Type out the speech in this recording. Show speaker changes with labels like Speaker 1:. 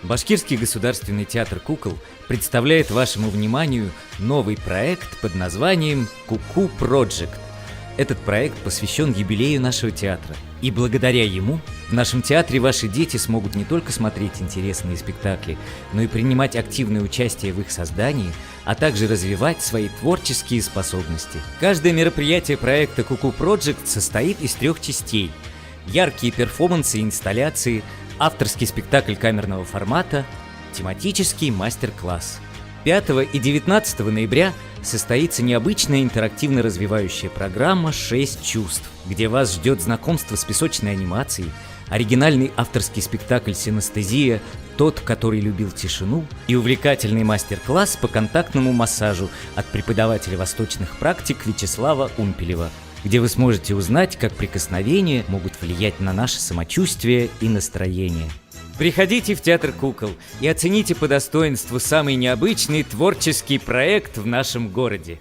Speaker 1: Башкирский государственный театр кукол представляет вашему вниманию новый проект под названием «Ку-ку Project». Этот проект посвящен юбилею нашего театра, и благодаря ему в нашем театре ваши дети смогут не только смотреть интересные спектакли, но и принимать активное участие в их создании, а также развивать свои творческие способности. Каждое мероприятие проекта «Ку-ку Project» состоит из 3 частей: яркие перформансы и инсталляции, авторский спектакль камерного формата, тематический мастер-класс. 5 и 19 ноября состоится необычная интерактивно-развивающая программа «6 чувств», где вас ждет знакомство с песочной анимацией, оригинальный авторский спектакль «Синестезия. Тот, который любил тишину» и увлекательный мастер-класс по контактному массажу от преподавателя восточных практик Вячеслава Умпелева, где вы сможете узнать, как прикосновения могут влиять на наше самочувствие и настроение. Приходите в Театр кукол и оцените по достоинству самый необычный творческий проект в нашем городе.